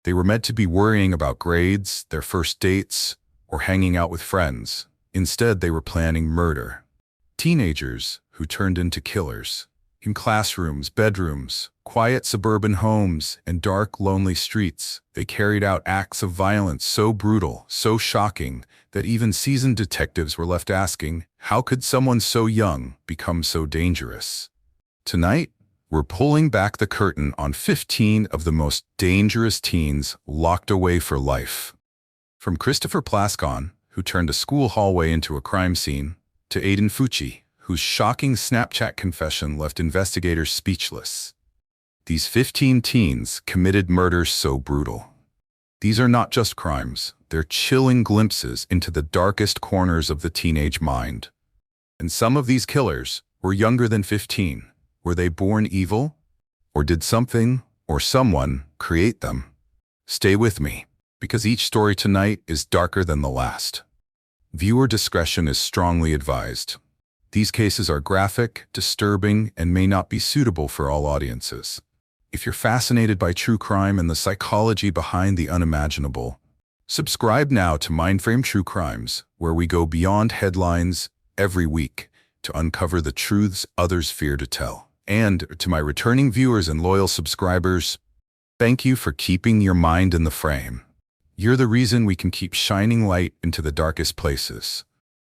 They were meant to be worrying about grades, their first dates, or hanging out with friends. Instead, they were planning murder. Teenagers who turned into killers. In classrooms, bedrooms, quiet suburban homes, and dark, lonely streets, they carried out acts of violence so brutal, so shocking, that even seasoned detectives were left asking, how could someone so young become so dangerous? Tonight, we're pulling back the curtain on 15 of the most dangerous teens locked away for life. From Christopher Plaskon, who turned a school hallway into a crime scene, to Aiden Fucci, whose shocking Snapchat confession left investigators speechless. These 15 teens committed murders so brutal. These are not just crimes, they're chilling glimpses into the darkest corners of the teenage mind. And some of these killers were younger than 15. Were they born evil? Or did something or someone create them? Stay with me, because each story tonight is darker than the last. Viewer discretion is strongly advised. These cases are graphic, disturbing, and may not be suitable for all audiences. If you're fascinated by true crime and the psychology behind the unimaginable, subscribe now to Mindframe True Crimes, where we go beyond headlines every week to uncover the truths others fear to tell. And to my returning viewers and loyal subscribers, thank you for keeping your mind in the frame. You're the reason we can keep shining light into the darkest places.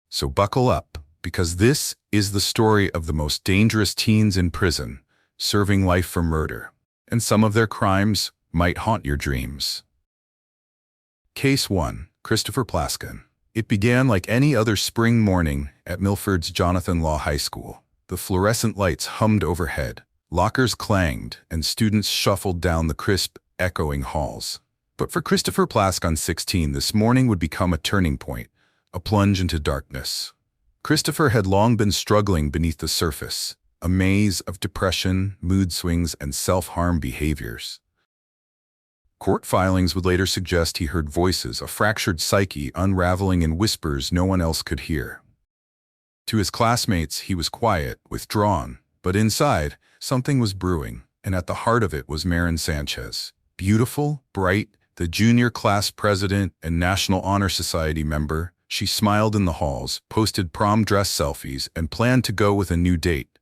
So buckle up, because this is the story of the most dangerous teens in prison, serving life for murder, and some of their crimes might haunt your dreams. Case 1. Christopher Plaskon. It began like any other spring morning at Milford's Jonathan Law High School. The fluorescent lights hummed overhead, lockers clanged, and students shuffled down the crisp, echoing halls. But for Christopher Plaskon, 16, this morning would become a turning point, a plunge into darkness. Christopher had long been struggling beneath the surface, a maze of depression, mood swings, and self-harm behaviors. Court filings would later suggest he heard voices, a fractured psyche unraveling in whispers no one else could hear. To his classmates, he was quiet, withdrawn, but inside, something was brewing, and at the heart of it was Marin Sanchez. Beautiful, bright, the junior class president and National Honor Society member, she smiled in the halls, posted prom dress selfies, and planned to go with a new date.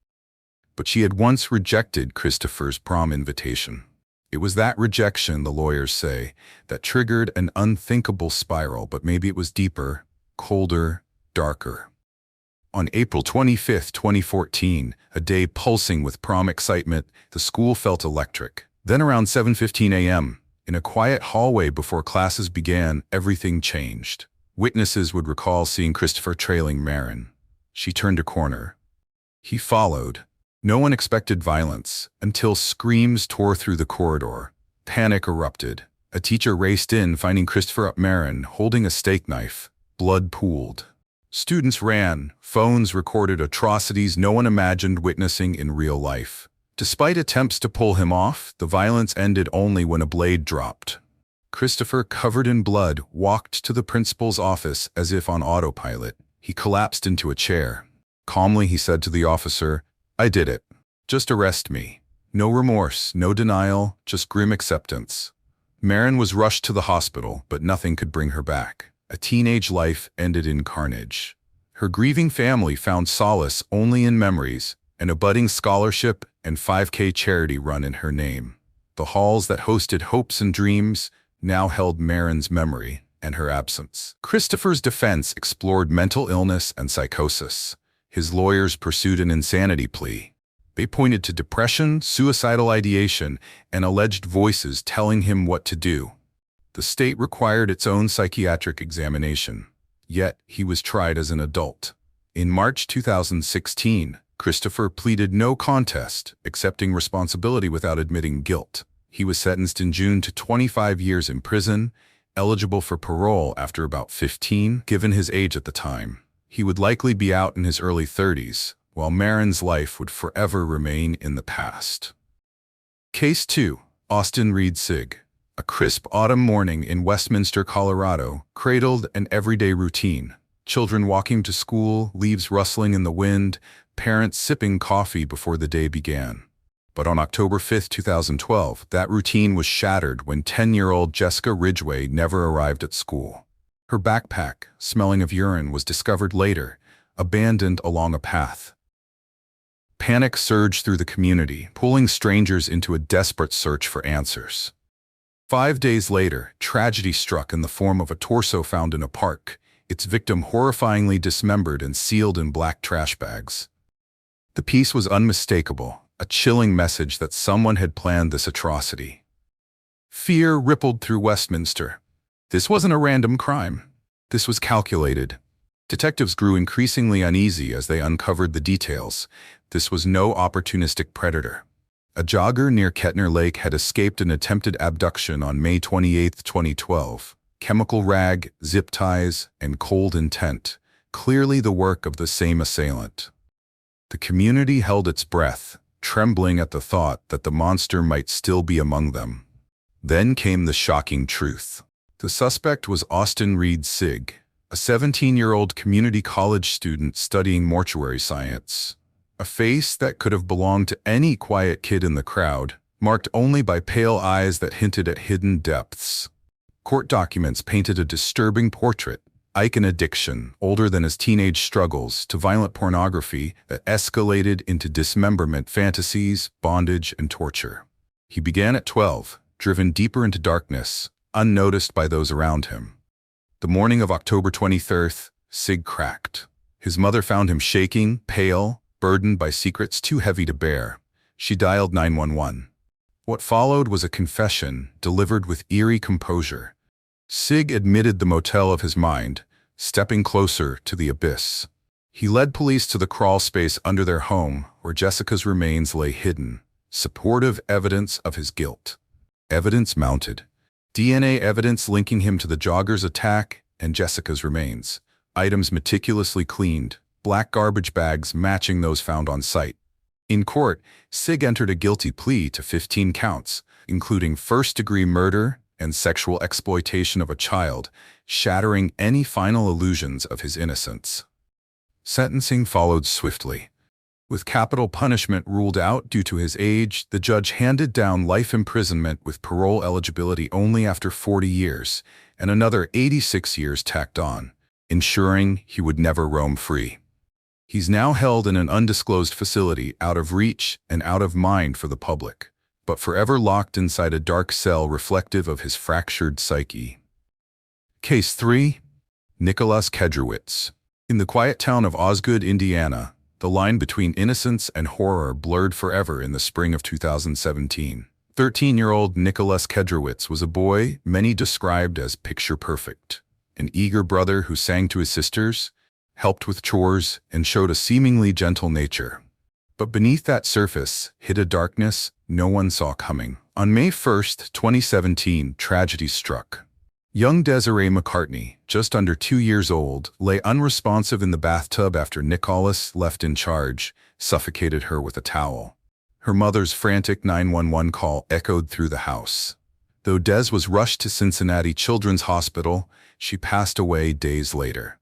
But she had once rejected Christopher's prom invitation. It was that rejection, the lawyers say, that triggered an unthinkable spiral, but maybe it was deeper, colder, darker. On April 25, 2014, a day pulsing with prom excitement, the school felt electric. Then around 7:15 a.m., in a quiet hallway before classes began, everything changed. Witnesses would recall seeing Christopher trailing Marin. She turned a corner. He followed. No one expected violence, until screams tore through the corridor. Panic erupted. A teacher raced in, finding Christopher up Marin, holding a steak knife. Blood pooled. Students ran. Phones recorded atrocities no one imagined witnessing in real life. Despite attempts to pull him off, the violence ended only when a blade dropped. Christopher, covered in blood, walked to the principal's office as if on autopilot. He collapsed into a chair. Calmly, he said to the officer, "I did it. Just arrest me." No remorse, no denial, just grim acceptance. Marin was rushed to the hospital, but nothing could bring her back. A teenage life ended in carnage. Her grieving family found solace only in memories, and a budding scholarship and 5K charity run in her name. The halls that hosted hopes and dreams now held Marin's memory and her absence. Christopher's defense explored mental illness and psychosis. His lawyers pursued an insanity plea. They pointed to depression, suicidal ideation, and alleged voices telling him what to do. The state required its own psychiatric examination. Yet, he was tried as an adult. In March 2016, Christopher pleaded no contest, accepting responsibility without admitting guilt. He was sentenced in June to 25 years in prison, eligible for parole after about 15, given his age at the time. He would likely be out in his early 30s, while Marin's life would forever remain in the past. Case 2. Austin Reed Sig. A crisp autumn morning in Westminster, Colorado, cradled an everyday routine. Children walking to school, leaves rustling in the wind, parents sipping coffee before the day began. But on October 5, 2012, that routine was shattered when 10-year-old Jessica Ridgway never arrived at school. Her backpack, smelling of urine, was discovered later, abandoned along a path. Panic surged through the community, pulling strangers into a desperate search for answers. 5 days later, tragedy struck in the form of a torso found in a park, its victim horrifyingly dismembered and sealed in black trash bags. The piece was unmistakable, a chilling message that someone had planned this atrocity. Fear rippled through Westminster. This wasn't a random crime. This was calculated. Detectives grew increasingly uneasy as they uncovered the details. This was no opportunistic predator. A jogger near Kettner Lake had escaped an attempted abduction on May 28, 2012. Chemical rag, zip ties, and cold intent, clearly the work of the same assailant. The community held its breath, trembling at the thought that the monster might still be among them. Then came the shocking truth. The suspect was Reed Sig, a 17-year-old community college student studying mortuary science. A face that could have belonged to any quiet kid in the crowd, marked only by pale eyes that hinted at hidden depths. Court documents painted a disturbing portrait: Icon addiction, older than his teenage struggles, to violent pornography that escalated into dismemberment fantasies, bondage, and torture. He began at 12, driven deeper into darkness, unnoticed by those around him. The morning of October 23rd, Sig cracked. His mother found him shaking, pale, burdened by secrets too heavy to bear. She dialed 911. What followed was a confession, delivered with eerie composure. Sig admitted the motel of his mind, stepping closer to the abyss. He led police to the crawl space under their home, where Jessica's remains lay hidden, supportive evidence of his guilt. Evidence mounted. DNA evidence linking him to the jogger's attack and Jessica's remains. Items meticulously cleaned, black garbage bags matching those found on site. In court, Sig entered a guilty plea to 15 counts, including first-degree murder and sexual exploitation of a child, shattering any final illusions of his innocence. Sentencing followed swiftly. With capital punishment ruled out due to his age, the judge handed down life imprisonment with parole eligibility only after 40 years, and another 86 years tacked on, ensuring he would never roam free. He's now held in an undisclosed facility, out of reach and out of mind for the public, but forever locked inside a dark cell reflective of his fractured psyche. Case 3. Nickalas Kedrowitz. In the quiet town of Osgood, Indiana, the line between innocence and horror blurred forever in the spring of 2017. 13-year-old Nickalas Kedrowitz was a boy many described as picture-perfect, an eager brother who sang to his sisters, helped with chores, and showed a seemingly gentle nature. But beneath that surface hid a darkness no one saw coming. On May 1, 2017, tragedy struck. Young Desiree McCartney, just under 2 years old, lay unresponsive in the bathtub after Nickalas, left in charge, suffocated her with a towel. Her mother's frantic 911 call echoed through the house. Though Des was rushed to Cincinnati Children's Hospital, she passed away days later.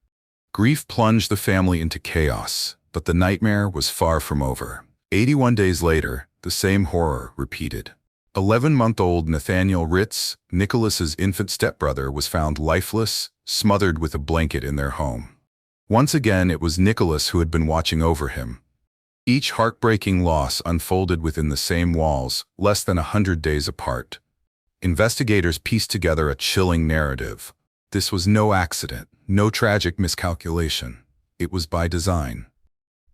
Grief plunged the family into chaos, but the nightmare was far from over. 81 days later, the same horror repeated. 11-month-old Nathaniel Ritz, Nickalas's infant stepbrother, was found lifeless, smothered with a blanket in their home. Once again, it was Nickalas who had been watching over him. Each heartbreaking loss unfolded within the same walls, less than 100 days apart. Investigators pieced together a chilling narrative. This was no accident, no tragic miscalculation. It was by design.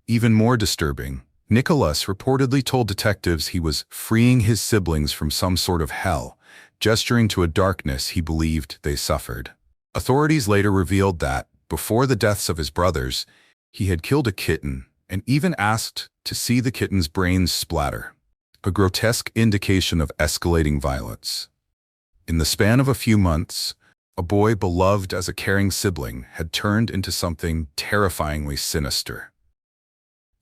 Even more disturbing, Nickalas reportedly told detectives he was freeing his siblings from some sort of hell, gesturing to a darkness he believed they suffered. Authorities later revealed that, before the deaths of his brothers, he had killed a kitten and even asked to see the kitten's brains splatter, a grotesque indication of escalating violence. In the span of a few months, a boy beloved as a caring sibling had turned into something terrifyingly sinister.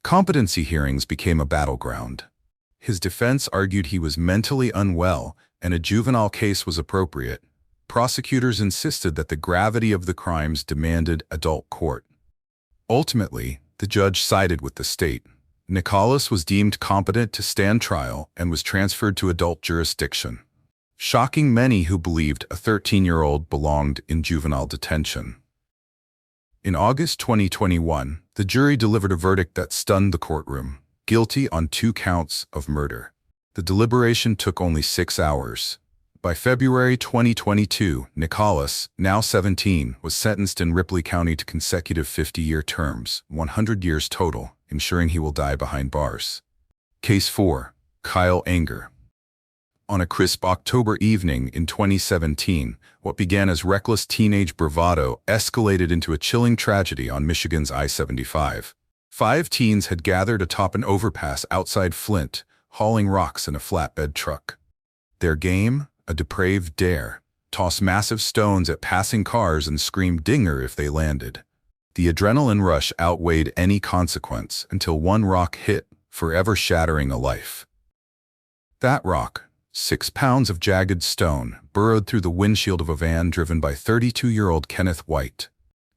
Competency hearings became a battleground. His defense argued he was mentally unwell and a juvenile case was appropriate. Prosecutors insisted that the gravity of the crimes demanded adult court. Ultimately, the judge sided with the state. Nickalas was deemed competent to stand trial and was transferred to adult jurisdiction, shocking many who believed a 13-year-old belonged in juvenile detention. In August 2021, the jury delivered a verdict that stunned the courtroom, guilty on 2 counts of murder. The deliberation took only 6 hours. By February 2022, Nickalas, now 17, was sentenced in Ripley County to consecutive 50-year terms, 100 years total, ensuring he will die behind bars. Case 4. Kyle Anger. On a crisp October evening in 2017, what began as reckless teenage bravado escalated into a chilling tragedy on Michigan's I-75. 5 teens had gathered atop an overpass outside Flint, hauling rocks in a flatbed truck. Their game? A depraved dare: toss massive stones at passing cars and scream dinger if they landed. The adrenaline rush outweighed any consequence until one rock hit, forever shattering a life. That rock, 6 pounds of jagged stone, burrowed through the windshield of a van driven by 32-year-old Kenneth White.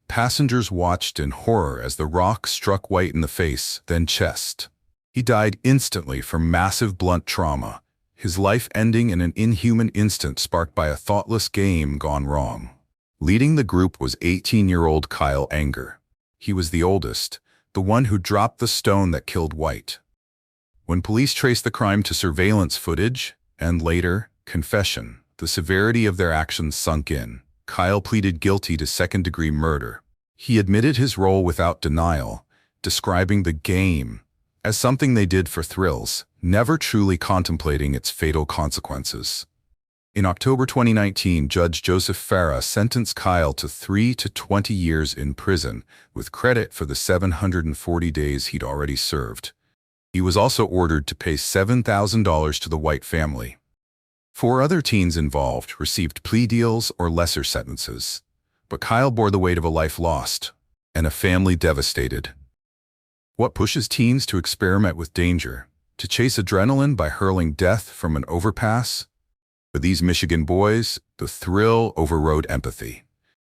Passengers watched in horror as the rock struck White in the face, then chest. He died instantly from massive blunt trauma, his life ending in an inhuman instant sparked by a thoughtless game gone wrong. Leading the group was 18-year-old Kyle Anger. He was the oldest, the one who dropped the stone that killed White. When police traced the crime to surveillance footage, and later, confession, the severity of their actions sunk in. Kyle pleaded guilty to second-degree murder. He admitted his role without denial, describing the game as something they did for thrills, never truly contemplating its fatal consequences. In October 2019, Judge Joseph Farah sentenced Kyle to 3 to 20 years in prison, with credit for the 740 days he'd already served. He was also ordered to pay $7,000 to the White family. 4 other teens involved received plea deals or lesser sentences, but Kyle bore the weight of a life lost and a family devastated. What pushes teens to experiment with danger, to chase adrenaline by hurling death from an overpass? For these Michigan boys, the thrill overrode empathy,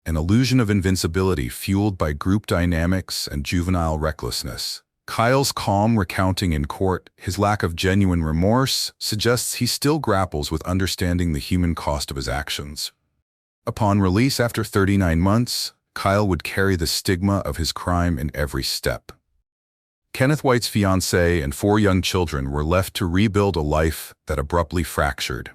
an illusion of invincibility fueled by group dynamics and juvenile recklessness. Kyle's calm recounting in court, his lack of genuine remorse, suggests he still grapples with understanding the human cost of his actions. Upon release after 39 months, Kyle would carry the stigma of his crime in every step. Kenneth White's fiancée and 4 young children were left to rebuild a life that abruptly fractured.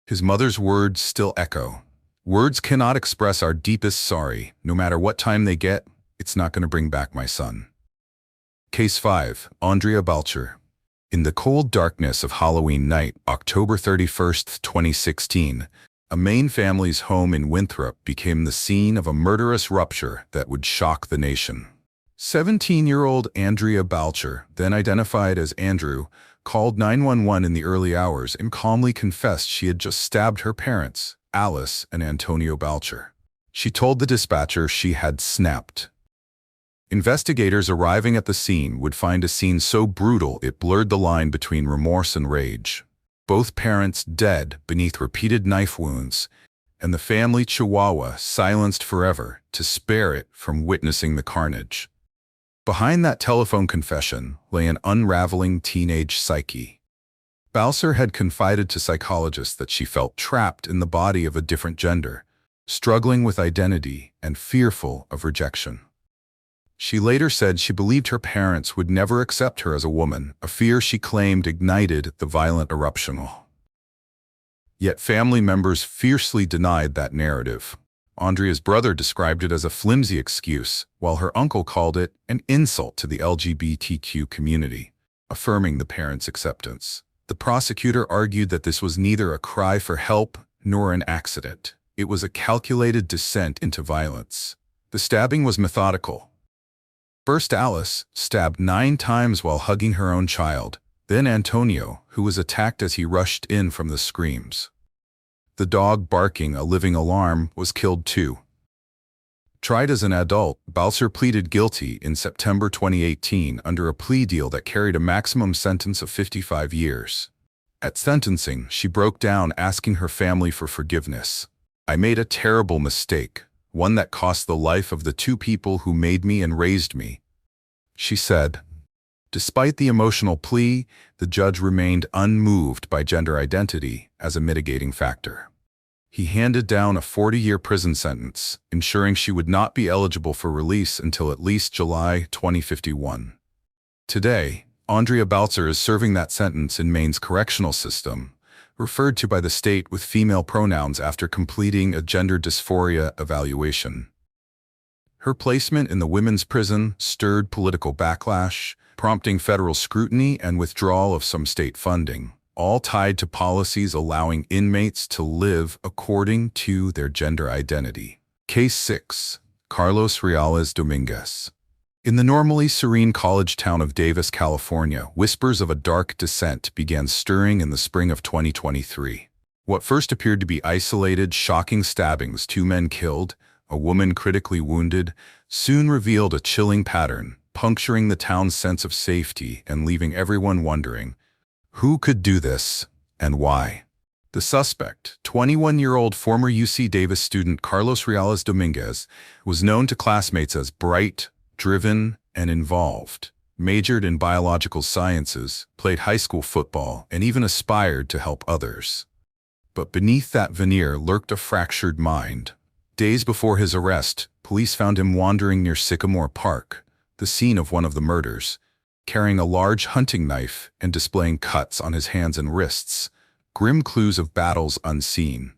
His mother's words still echo. Words cannot express our deepest sorry. No matter what time they get, it's not going to bring back my son. Case 5. Andrea Boucher. In the cold darkness of Halloween night, October 31, 2016, a Maine family's home in Winthrop became the scene of a murderous rupture that would shock the nation. 17-year-old Andrea Boucher, then identified as Andrew, called 911 in the early hours and calmly confessed she had just stabbed her parents, Alice and Antonio Balcer. She told the dispatcher she had snapped. Investigators arriving at the scene would find a scene so brutal it blurred the line between remorse and rage. Both parents dead beneath repeated knife wounds, and the family chihuahua silenced forever to spare it from witnessing the carnage. Behind that telephone confession lay an unraveling teenage psyche. Balcer had confided to psychologists that she felt trapped in the body of a different gender, struggling with identity and fearful of rejection. She later said she believed her parents would never accept her as a woman, a fear she claimed ignited the violent eruption. Yet family members fiercely denied that narrative. Andrea's brother described it as a flimsy excuse, while her uncle called it an insult to the LGBTQ community, affirming the parents' acceptance. The prosecutor argued that this was neither a cry for help nor an accident. It was a calculated descent into violence. The stabbing was methodical. First Alice, stabbed 9 times while hugging her own child, then Antonio, who was attacked as he rushed in from the screams. The dog, barking a living alarm, was killed too. Tried as an adult, Balcer pleaded guilty in September 2018 under a plea deal that carried a maximum sentence of 55 years. At sentencing, she broke down asking her family for forgiveness. "I made a terrible mistake, one that cost the life of the 2 people who made me and raised me," she said. Despite the emotional plea, the judge remained unmoved by gender identity as a mitigating factor. He handed down a 40-year prison sentence, ensuring she would not be eligible for release until at least July 2051. Today, Andrea Balcer is serving that sentence in Maine's correctional system, referred to by the state with female pronouns after completing a gender dysphoria evaluation. Her placement in the women's prison stirred political backlash, prompting federal scrutiny and withdrawal of some state funding, all tied to policies allowing inmates to live according to their gender identity. Case 6. Carlos Reales Dominguez. In the normally serene college town of Davis, California, whispers of a dark descent began stirring in the spring of 2023. What first appeared to be isolated, shocking stabbings, 2 men killed, a woman critically wounded, soon revealed a chilling pattern, puncturing the town's sense of safety and leaving everyone wondering, who could do this, and why? The suspect, 21-year-old former UC Davis student Carlos Reales Dominguez, was known to classmates as bright, driven, and involved, majored in biological sciences, played high school football, and even aspired to help others. But beneath that veneer lurked a fractured mind. Days before his arrest, police found him wandering near Sycamore Park, the scene of one of the murders, carrying a large hunting knife and displaying cuts on his hands and wrists, grim clues of battles unseen.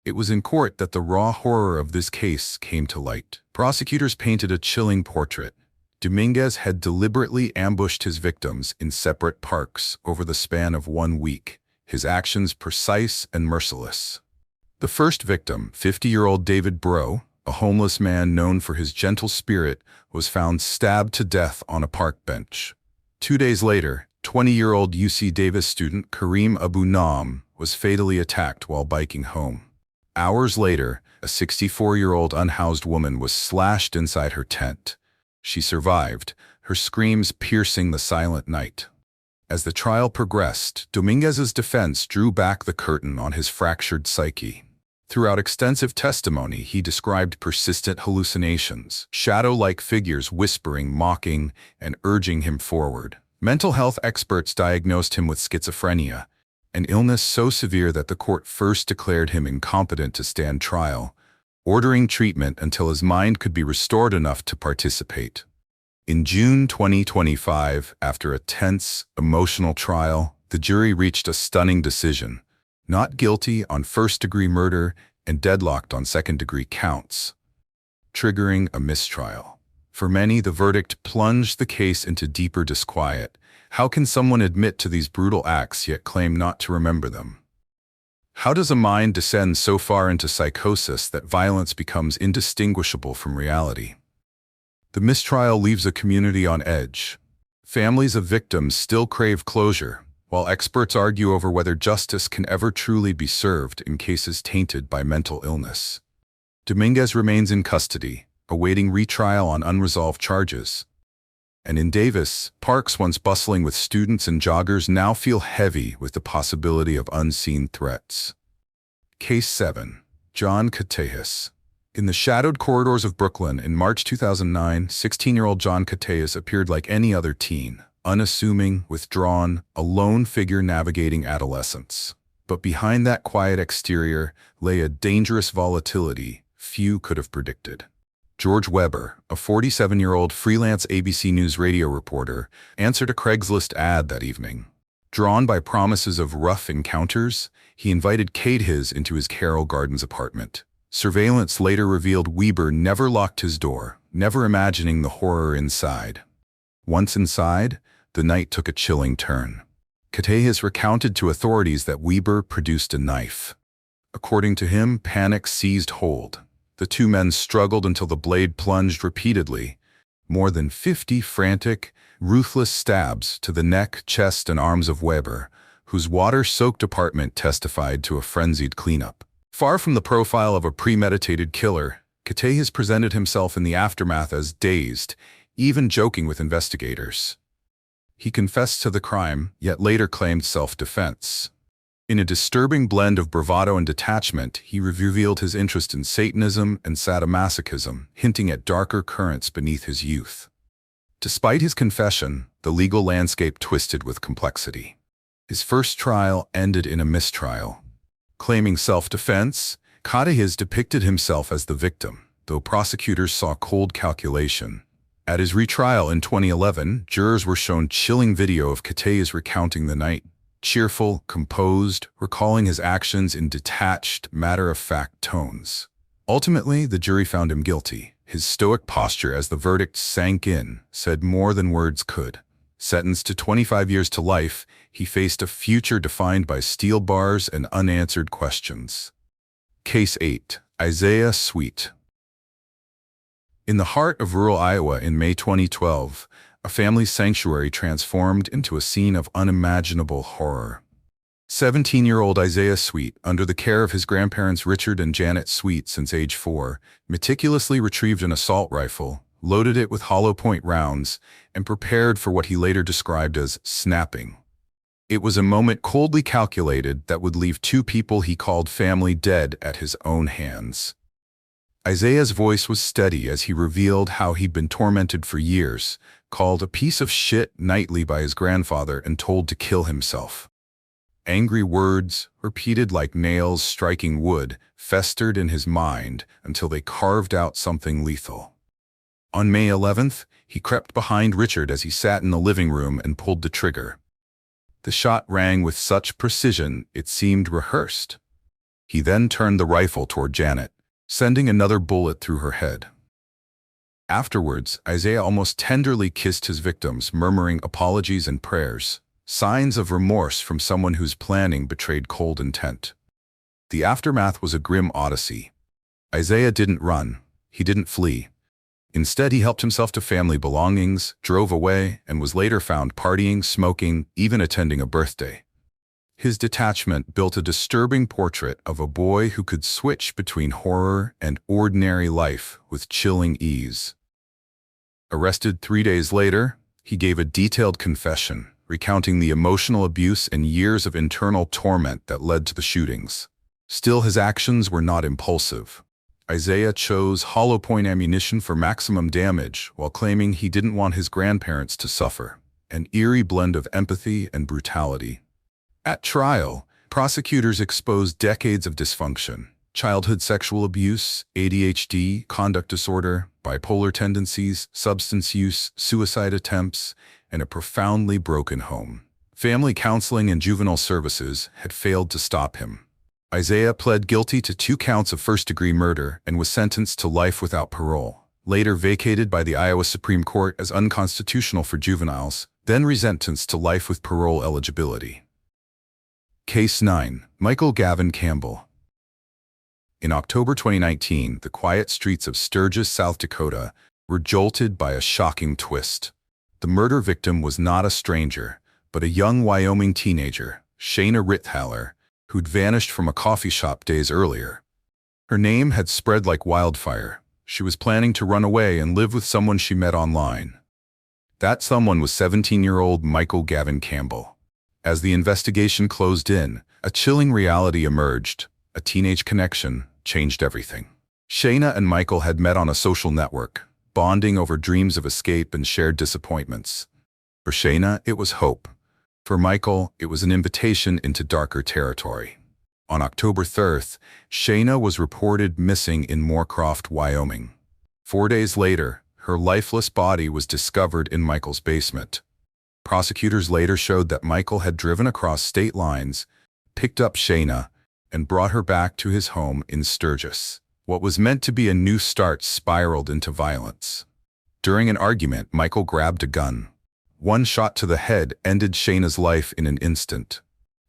It was in court that the raw horror of this case came to light. Prosecutors painted a chilling portrait. Dominguez had deliberately ambushed his victims in separate parks over the span of 1 week, his actions precise and merciless. The first victim, 50-year-old David Bro, a homeless man known for his gentle spirit, was found stabbed to death on a park bench. 2 days later, 20-year-old UC Davis student Kareem Abu Naam was fatally attacked while biking home. Hours later, a 64-year-old unhoused woman was slashed inside her tent. She survived, her screams piercing the silent night. As the trial progressed, Dominguez's defense drew back the curtain on his fractured psyche. Throughout extensive testimony, he described persistent hallucinations, shadow-like figures whispering, mocking, and urging him forward. Mental health experts diagnosed him with schizophrenia, an illness so severe that the court first declared him incompetent to stand trial, ordering treatment until his mind could be restored enough to participate. In June 2025, after a tense, emotional trial, the jury reached a stunning decision: not guilty on first-degree murder and deadlocked on second-degree counts, triggering a mistrial. For many, the verdict plunged the case into deeper disquiet. How can someone admit to these brutal acts yet claim not to remember them? How does a mind descend so far into psychosis that violence becomes indistinguishable from reality? The mistrial leaves a community on edge. Families of victims still crave closure, while experts argue over whether justice can ever truly be served in cases tainted by mental illness. Dominguez remains in custody, awaiting retrial on unresolved charges. And in Davis, parks once bustling with students and joggers now feel heavy with the possibility of unseen threats. Case 7. John Katehis. In the shadowed corridors of Brooklyn in March 2009, 16-year-old John Kateas appeared like any other teen, unassuming, withdrawn, a lone figure navigating adolescence. But behind that quiet exterior lay a dangerous volatility few could have predicted. George Weber, a 47-year-old freelance ABC News radio reporter, answered a Craigslist ad that evening. Drawn by promises of rough encounters, he invited Katehis into his Carroll Gardens apartment. Surveillance later revealed Weber never locked his door, never imagining the horror inside. Once inside, the night took a chilling turn. Katehis recounted to authorities that Weber produced a knife. According to him, panic seized hold. The 2 men struggled until the blade plunged repeatedly. More than 50 frantic, ruthless stabs to the neck, chest, and arms of Weber, whose water-soaked apartment testified to a frenzied cleanup. Far from the profile of a premeditated killer, Katehis presented himself in the aftermath as dazed, even joking with investigators. He confessed to the crime, yet later claimed self-defense. In a disturbing blend of bravado and detachment, he revealed his interest in Satanism and sadomasochism, hinting at darker currents beneath his youth. Despite his confession, the legal landscape twisted with complexity. His first trial ended in a mistrial. Claiming self-defense, Katehis depicted himself as the victim, though prosecutors saw cold calculation. At his retrial in 2011, jurors were shown chilling video of Kateas recounting the night. Cheerful, composed, recalling his actions in detached, matter-of-fact tones. Ultimately, the jury found him guilty. His stoic posture as the verdict sank in said more than words could. Sentenced to 25 years to life, he faced a future defined by steel bars and unanswered questions. Case 8. Isaiah Sweet. In the heart of rural Iowa in May 2012, a family sanctuary transformed into a scene of unimaginable horror. 17-year-old Isaiah Sweet, under the care of his grandparents Richard and Janet Sweet since age 4, meticulously retrieved an assault rifle, loaded it with hollow-point rounds, and prepared for what he later described as snapping. It was a moment coldly calculated that would leave 2 people he called family dead at his own hands. Isaiah's voice was steady as he revealed how he'd been tormented for years, called a piece of shit nightly by his grandfather and told to kill himself. Angry words, repeated like nails striking wood, festered in his mind until they carved out something lethal. On May 11th, he crept behind Richard as he sat in the living room and pulled the trigger. The shot rang with such precision it seemed rehearsed. He then turned the rifle toward Janet, sending another bullet through her head. Afterwards, Isaiah almost tenderly kissed his victims, murmuring apologies and prayers, signs of remorse from someone whose planning betrayed cold intent. The aftermath was a grim odyssey. Isaiah didn't run. He didn't flee. Instead, he helped himself to family belongings, drove away, and was later found partying, smoking, even attending a birthday. His detachment built a disturbing portrait of a boy who could switch between horror and ordinary life with chilling ease. Arrested 3 days later, he gave a detailed confession, recounting the emotional abuse and years of internal torment that led to the shootings. Still, his actions were not impulsive. Isaiah chose hollow-point ammunition for maximum damage while claiming he didn't want his grandparents to suffer, an eerie blend of empathy and brutality. At trial, prosecutors exposed decades of dysfunction: childhood sexual abuse, ADHD, conduct disorder, bipolar tendencies, substance use, suicide attempts, and a profoundly broken home. Family counseling and juvenile services had failed to stop him. Isaiah pled guilty to 2 counts of first-degree murder and was sentenced to life without parole, later vacated by the Iowa Supreme Court as unconstitutional for juveniles, then resentenced to life with parole eligibility. Case 9. Michael Gavin Campbell. In October 2019, the quiet streets of Sturgis, South Dakota, were jolted by a shocking twist. The murder victim was not a stranger, but a young Wyoming teenager, Shayna Rithaler, who'd vanished from a coffee shop days earlier. Her name had spread like wildfire. She was planning to run away and live with someone she met online. That someone was 17-year-old Michael Gavin Campbell. As the investigation closed in, a chilling reality emerged. A teenage connection changed everything. Shayna and Michael had met on a social network, bonding over dreams of escape and shared disappointments. For Shayna, it was hope. For Michael, it was an invitation into darker territory. On October 3rd, Shayna was reported missing in Moorcroft, Wyoming. 4 days later, her lifeless body was discovered in Michael's basement. Prosecutors later showed that Michael had driven across state lines, picked up Shayna, and brought her back to his home in Sturgis. What was meant to be a new start spiraled into violence. During an argument, Michael grabbed a gun. One shot to the head ended Shayna's life in an instant.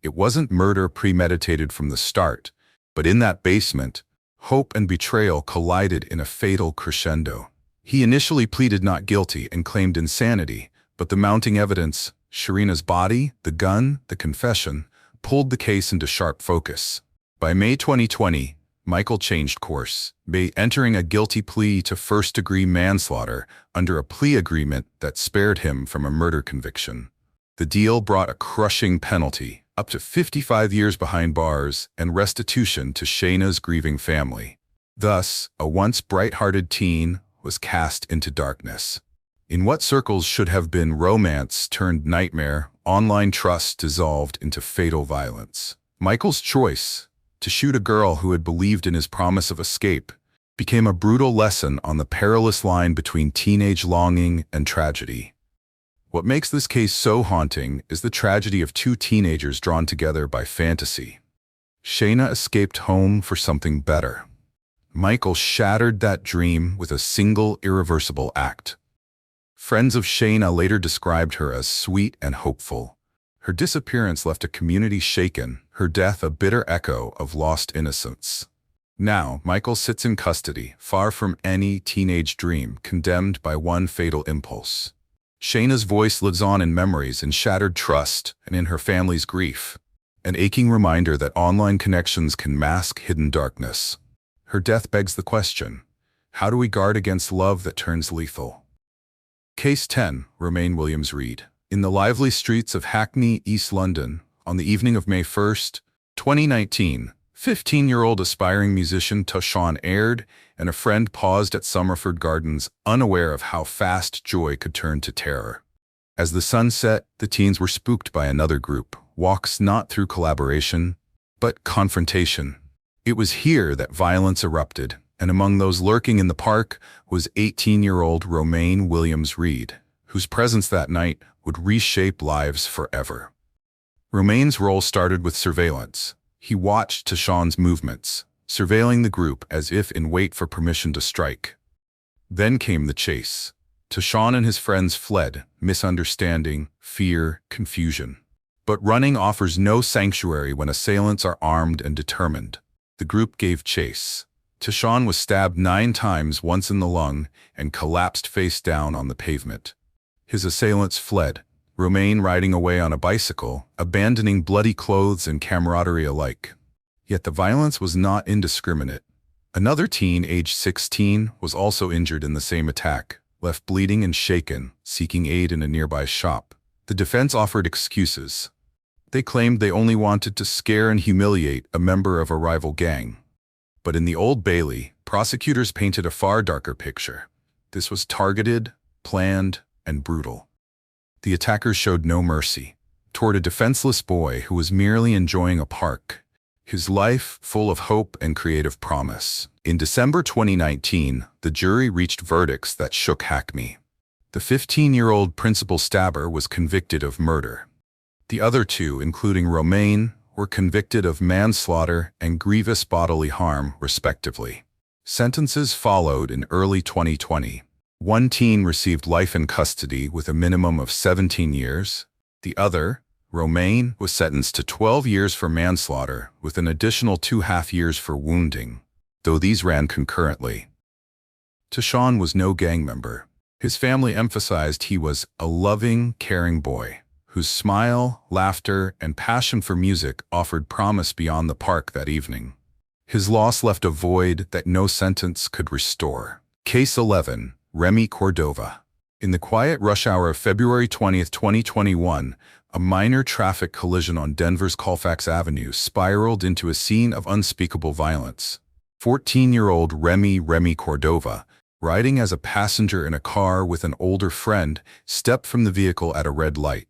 It wasn't murder premeditated from the start, but in that basement, hope and betrayal collided in a fatal crescendo. He initially pleaded not guilty and claimed insanity, but the mounting evidence, Sharina's body, the gun, the confession, pulled the case into sharp focus. By May 2020, Michael changed course, entering a guilty plea to first-degree manslaughter under a plea agreement that spared him from a murder conviction. The deal brought a crushing penalty, up to 55 years behind bars, and restitution to Shayna's grieving family. Thus, a once bright-hearted teen was cast into darkness. In what circles should have been romance turned nightmare, online trust dissolved into fatal violence. Michael's choice, to shoot a girl who had believed in his promise of escape, became a brutal lesson on the perilous line between teenage longing and tragedy. What makes this case so haunting is the tragedy of two teenagers drawn together by fantasy. Shayna escaped home for something better. Michael shattered that dream with a single irreversible act. Friends of Shayna later described her as sweet and hopeful. Her disappearance left a community shaken, her death a bitter echo of lost innocence. Now, Michael sits in custody, far from any teenage dream, condemned by one fatal impulse. Shayna's voice lives on in memories, in shattered trust, and in her family's grief, an aching reminder that online connections can mask hidden darkness. Her death begs the question, how do we guard against love that turns lethal? Case 10, Romaine Williams-Reid. In the lively streets of Hackney, East London, on the evening of May 1st, 2019, 15-year-old aspiring musician Tashawn aired, and a friend paused at Somerford Gardens, unaware of how fast joy could turn to terror. As the sun set, the teens were spooked by another group, walks not through collaboration, but confrontation. It was here that violence erupted, and among those lurking in the park was 18-year-old Romaine Williams-Reid, whose presence that night would reshape lives forever. Romaine's role started with surveillance. He watched Tashawn's movements, surveilling the group as if in wait for permission to strike. Then came the chase. Tashawn and his friends fled, misunderstanding, fear, confusion. But running offers no sanctuary when assailants are armed and determined. The group gave chase. Tashawn was stabbed 9 times, once in the lung, and collapsed face down on the pavement. His assailants fled, Romaine riding away on a bicycle, abandoning bloody clothes and camaraderie alike. Yet the violence was not indiscriminate. Another teen, aged 16, was also injured in the same attack, left bleeding and shaken, seeking aid in a nearby shop. The defense offered excuses. They claimed they only wanted to scare and humiliate a member of a rival gang. But in the Old Bailey, prosecutors painted a far darker picture. This was targeted, planned, and brutal. The attackers showed no mercy toward a defenseless boy who was merely enjoying a park, his life full of hope and creative promise. In December 2019, the jury reached verdicts that shook Hackney. The 15-year-old principal stabber was convicted of murder. The other 2, including Romaine, were convicted of manslaughter and grievous bodily harm, respectively. Sentences followed in early 2020. One teen received life in custody with a minimum of 17 years. The other, Romaine, was sentenced to 12 years for manslaughter with an additional 2.5 years for wounding, though these ran concurrently. Tashawn was no gang member. His family emphasized he was a loving, caring boy, whose smile, laughter, and passion for music offered promise beyond the park that evening. His loss left a void that no sentence could restore. Case 11. Remy Cordova. In the quiet rush hour of February 20, 2021, a minor traffic collision on Denver's Colfax Avenue spiraled into a scene of unspeakable violence. 14-year-old Remy Cordova, riding as a passenger in a car with an older friend, stepped from the vehicle at a red light.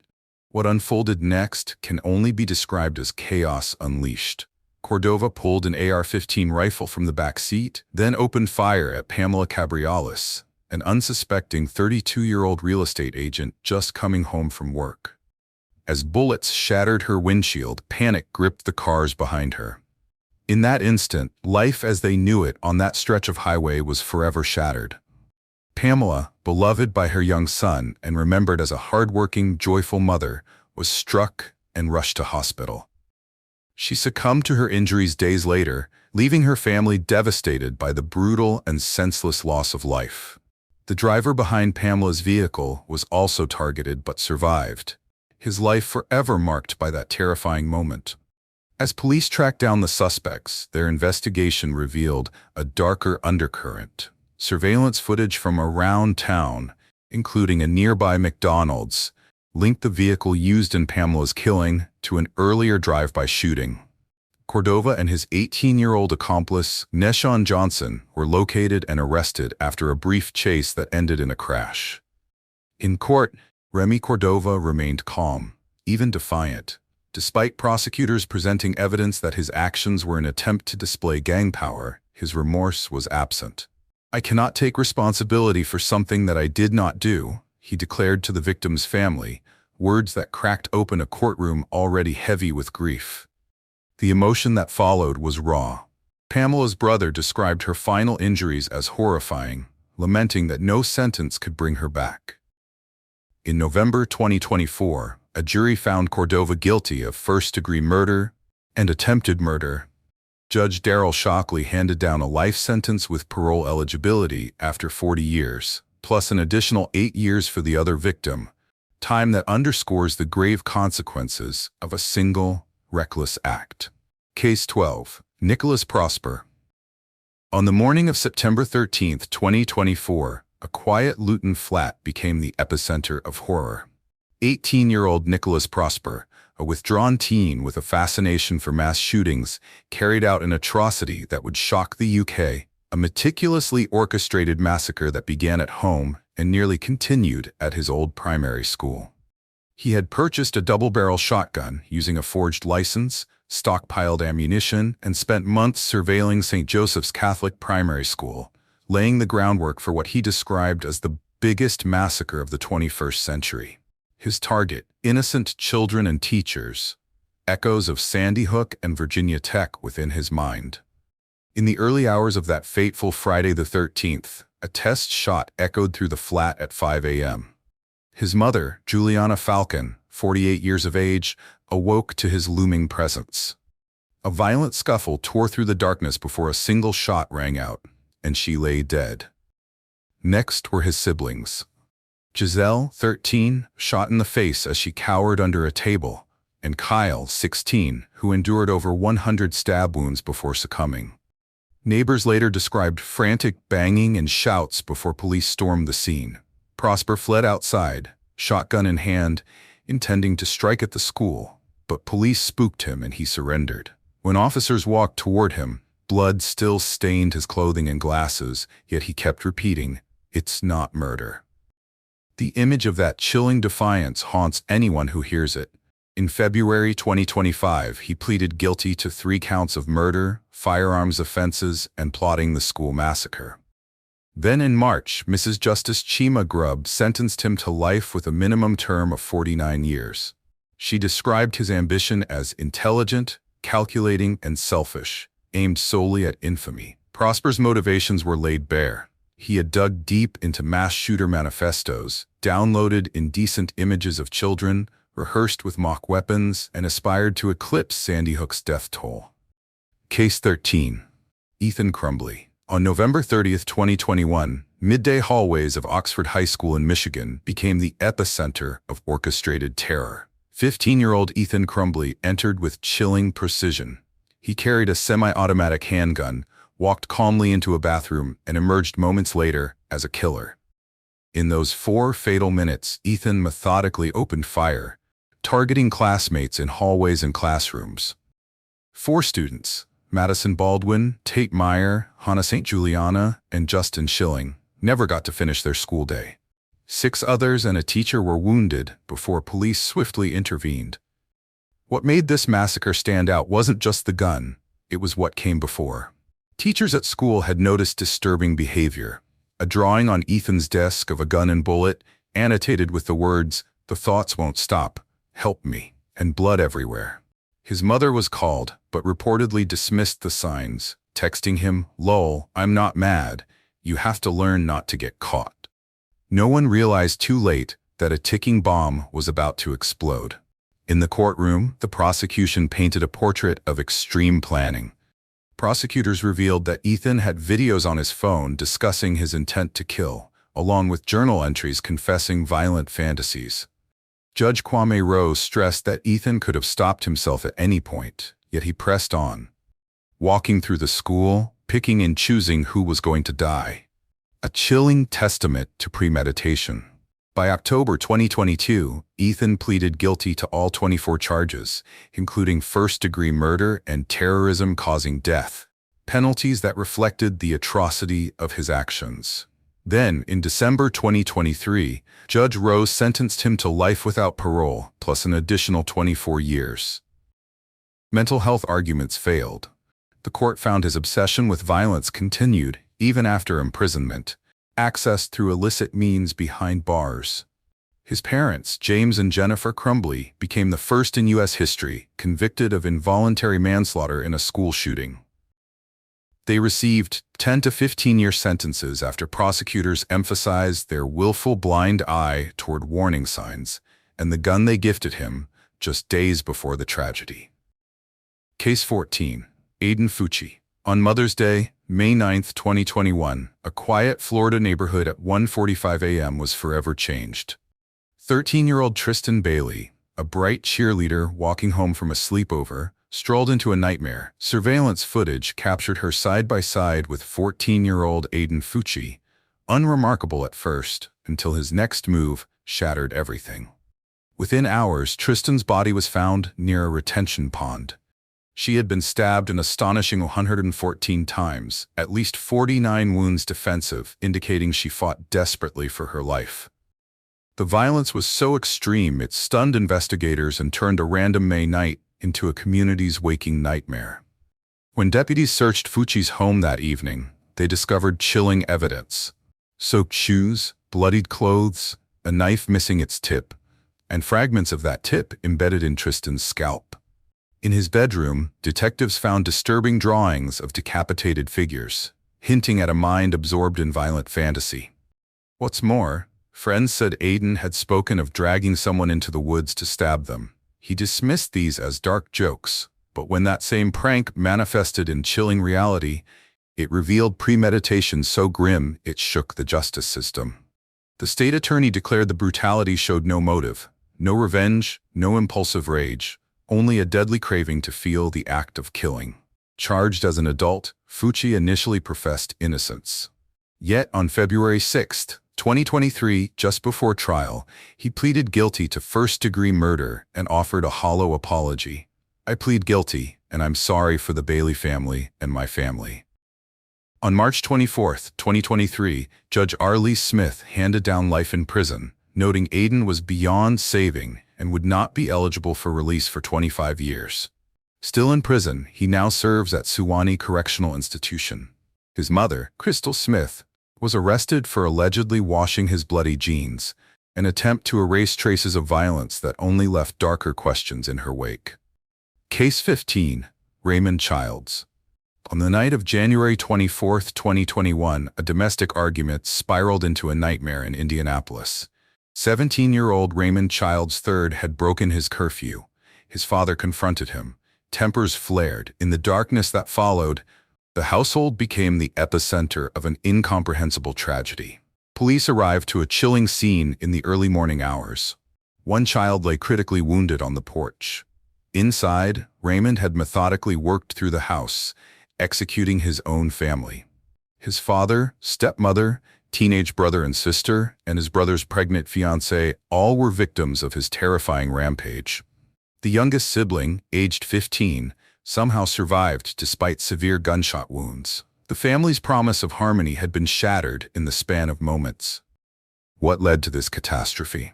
What unfolded next can only be described as chaos unleashed. Cordova pulled an AR-15 rifle from the back seat, then opened fire at Pamela Cabrialis, an unsuspecting 32-year-old real estate agent just coming home from work. As bullets shattered her windshield, panic gripped the cars behind her. In that instant, life as they knew it on that stretch of highway was forever shattered. Pamela, beloved by her young son and remembered as a hardworking, joyful mother, was struck and rushed to hospital. She succumbed to her injuries days later, leaving her family devastated by the brutal and senseless loss of life. The driver behind Pamela's vehicle was also targeted but survived, his life forever marked by that terrifying moment. As police tracked down the suspects, their investigation revealed a darker undercurrent. Surveillance footage from around town, including a nearby McDonald's, linked the vehicle used in Pamela's killing to an earlier drive-by shooting. Cordova and his 18-year-old accomplice, Neshawn Johnson, were located and arrested after a brief chase that ended in a crash. In court, Remy Cordova remained calm, even defiant, despite prosecutors presenting evidence that his actions were an attempt to display gang power. His remorse was absent. "I cannot take responsibility for something that I did not do," he declared to the victim's family, words that cracked open a courtroom already heavy with grief. The emotion that followed was raw. Pamela's brother described her final injuries as horrifying, lamenting that no sentence could bring her back. In November 2024, a jury found Cordova guilty of first-degree murder and attempted murder. Judge Daryl Shockley handed down a life sentence with parole eligibility after 40 years, plus an additional 8 years for the other victim, time that underscores the grave consequences of a single, reckless act. Case 12. Nickalas Prosper. On the morning of September 13, 2024, a quiet Luton flat became the epicenter of horror. 18-year-old Nickalas Prosper, a withdrawn teen with a fascination for mass shootings, carried out an atrocity that would shock the UK, a meticulously orchestrated massacre that began at home and nearly continued at his old primary school. He had purchased a double-barrel shotgun using a forged license, stockpiled ammunition, and spent months surveilling St. Joseph's Catholic Primary School, laying the groundwork for what he described as the biggest massacre of the 21st century. His target, innocent children and teachers, echoes of Sandy Hook and Virginia Tech within his mind. In the early hours of that fateful Friday the 13th, a test shot echoed through the flat at 5 a.m. His mother, Juliana Falcon, 48 years of age, awoke to his looming presence. A violent scuffle tore through the darkness before a single shot rang out, and she lay dead. Next were his siblings. Giselle, 13, shot in the face as she cowered under a table, and Kyle, 16, who endured over 100 stab wounds before succumbing. Neighbors later described frantic banging and shouts before police stormed the scene. Prosper fled outside, shotgun in hand, intending to strike at the school, but police spooked him and he surrendered. When officers walked toward him, blood still stained his clothing and glasses, yet he kept repeating, "It's not murder." The image of that chilling defiance haunts anyone who hears it. In February 2025, he pleaded guilty to 3 counts of murder, firearms offenses, and plotting the school massacre. Then in March, Mrs. Justice Chima Grubb sentenced him to life with a minimum term of 49 years. She described his ambition as intelligent, calculating, and selfish, aimed solely at infamy. Prosper's motivations were laid bare. He had dug deep into mass shooter manifestos, downloaded indecent images of children, rehearsed with mock weapons, and aspired to eclipse Sandy Hook's death toll. Case 13. Ethan Crumbley. On November 30, 2021, midday hallways of Oxford High School in Michigan became the epicenter of orchestrated terror. 15-year-old Ethan Crumbley entered with chilling precision. He carried a semi-automatic handgun, walked calmly into a bathroom, and emerged moments later as a killer. In those 4 fatal minutes, Ethan methodically opened fire, targeting classmates in hallways and classrooms. 4 students, Madison Baldwin, Tate Meyer, Hannah St. Juliana, and Justin Schilling, never got to finish their school day. 6 others and a teacher were wounded before police swiftly intervened. What made this massacre stand out wasn't just the gun, it was what came before. Teachers at school had noticed disturbing behavior. A drawing on Ethan's desk of a gun and bullet, annotated with the words, "The thoughts won't stop, help me," and blood everywhere. His mother was called, but reportedly dismissed the signs, texting him, "Lol, I'm not mad. You have to learn not to get caught." No one realized too late that a ticking bomb was about to explode. In the courtroom, the prosecution painted a portrait of extreme planning. Prosecutors revealed that Ethan had videos on his phone discussing his intent to kill, along with journal entries confessing violent fantasies. Judge Kwame Rose stressed that Ethan could have stopped himself at any point, yet he pressed on, walking through the school, picking and choosing who was going to die. A chilling testament to premeditation. By October 2022, Ethan pleaded guilty to all 24 charges, including first-degree murder and terrorism causing death, penalties that reflected the atrocity of his actions. Then, in December 2023, Judge Rose sentenced him to life without parole, plus an additional 24 years. Mental health arguments failed. The court found his obsession with violence continued, even after imprisonment, accessed through illicit means behind bars. His parents, James and Jennifer Crumbley, became the first in U.S. history convicted of involuntary manslaughter in a school shooting. They received 10 to 15-year sentences after prosecutors emphasized their willful blind eye toward warning signs and the gun they gifted him just days before the tragedy. Case 14. Aiden Fucci. On Mother's Day, May 9, 2021, a quiet Florida neighborhood at 1:45 a.m. was forever changed. 13-year-old Tristan Bailey, a bright cheerleader walking home from a sleepover, strolled into a nightmare. Surveillance footage captured her side by side with 14-year-old Aiden Fucci, unremarkable at first, until his next move shattered everything. Within hours, Tristan's body was found near a retention pond. She had been stabbed an astonishing 114 times, at least 49 wounds defensive, indicating she fought desperately for her life. The violence was so extreme it stunned investigators and turned a random May night into a community's waking nightmare. When deputies searched Fucci's home that evening, they discovered chilling evidence: soaked shoes, bloodied clothes, a knife missing its tip, and fragments of that tip embedded in Tristan's scalp. In his bedroom, detectives found disturbing drawings of decapitated figures, hinting at a mind absorbed in violent fantasy. What's more, friends said Aiden had spoken of dragging someone into the woods to stab them. He dismissed these as dark jokes, but when that same prank manifested in chilling reality, it revealed premeditation so grim it shook the justice system. The state attorney declared the brutality showed no motive, no revenge, no impulsive rage, only a deadly craving to feel the act of killing. Charged as an adult, Fucci initially professed innocence. Yet on February 6, 2023, just before trial, he pleaded guilty to first-degree murder and offered a hollow apology. "I plead guilty, and I'm sorry for the Bailey family and my family." On March 24, 2023, Judge R. Lee Smith handed down life in prison, noting Aiden was beyond saving and would not be eligible for release for 25 years. Still in prison, he now serves at Suwannee Correctional Institution. His mother, Crystal Smith, was arrested for allegedly washing his bloody jeans, an attempt to erase traces of violence that only left darker questions in her wake. Case 15. Raymond Childs. On the night of January 24, 2021, a domestic argument spiraled into a nightmare in Indianapolis. 17-year-old Raymond Childs III had broken his curfew. His father confronted him. Tempers flared. In the darkness that followed, the household became the epicenter of an incomprehensible tragedy. Police arrived to a chilling scene in the early morning hours. One child lay critically wounded on the porch. Inside, Raymond had methodically worked through the house, executing his own family. His father, stepmother, teenage brother and sister, and his brother's pregnant fiancée all were victims of his terrifying rampage. The youngest sibling, aged 15, somehow survived despite severe gunshot wounds. The family's promise of harmony had been shattered in the span of moments. What led to this catastrophe?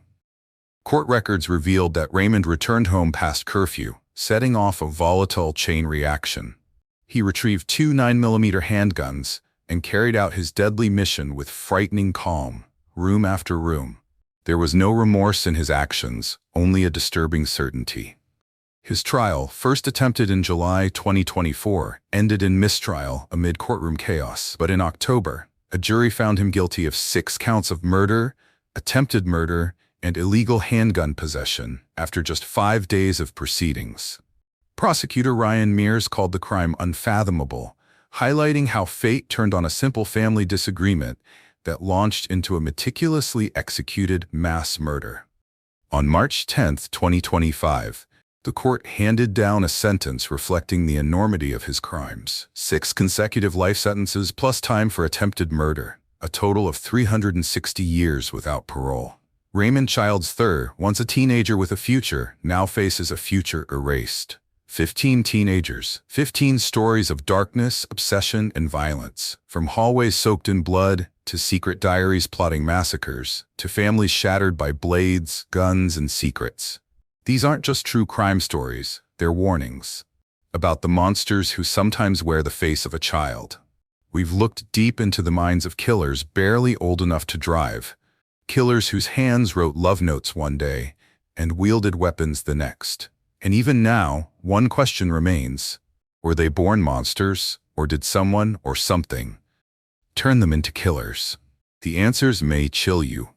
Court records revealed that Raymond returned home past curfew, setting off a volatile chain reaction. He retrieved 2 9mm handguns and carried out his deadly mission with frightening calm, room after room. There was no remorse in his actions, only a disturbing certainty. His trial, first attempted in July 2024, ended in mistrial amid courtroom chaos. But in October, a jury found him guilty of 6 counts of murder, attempted murder, and illegal handgun possession after just 5 days of proceedings. Prosecutor Ryan Mears called the crime unfathomable, highlighting how fate turned on a simple family disagreement that launched into a meticulously executed mass murder. On March 10, 2025, the court handed down a sentence reflecting the enormity of his crimes. 6 consecutive life sentences plus time for attempted murder, a total of 360 years without parole. Raymond Childs III, once a teenager with a future, now faces a future erased. 15 teenagers, 15 stories of darkness, obsession, and violence, from hallways soaked in blood to secret diaries plotting massacres, to families shattered by blades, guns, and secrets. These aren't just true crime stories, they're warnings about the monsters who sometimes wear the face of a child. We've looked deep into the minds of killers barely old enough to drive, killers whose hands wrote love notes one day and wielded weapons the next. And even now, one question remains. Were they born monsters, or did someone or something turn them into killers? The answers may chill you,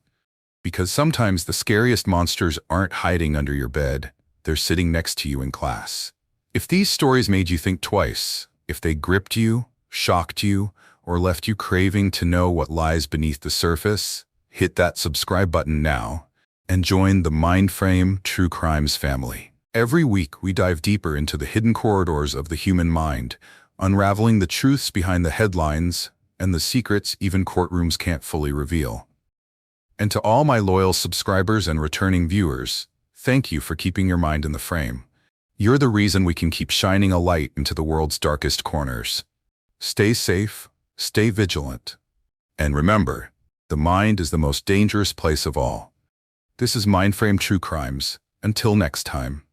because sometimes the scariest monsters aren't hiding under your bed, they're sitting next to you in class. If these stories made you think twice, if they gripped you, shocked you, or left you craving to know what lies beneath the surface, hit that subscribe button now and join the Mindframe True Crimes family. Every week we dive deeper into the hidden corridors of the human mind, unraveling the truths behind the headlines and the secrets even courtrooms can't fully reveal. And to all my loyal subscribers and returning viewers, thank you for keeping your mind in the frame. You're the reason we can keep shining a light into the world's darkest corners. Stay safe, stay vigilant, and remember, the mind is the most dangerous place of all. This is Mindframe True Crimes. Until next time.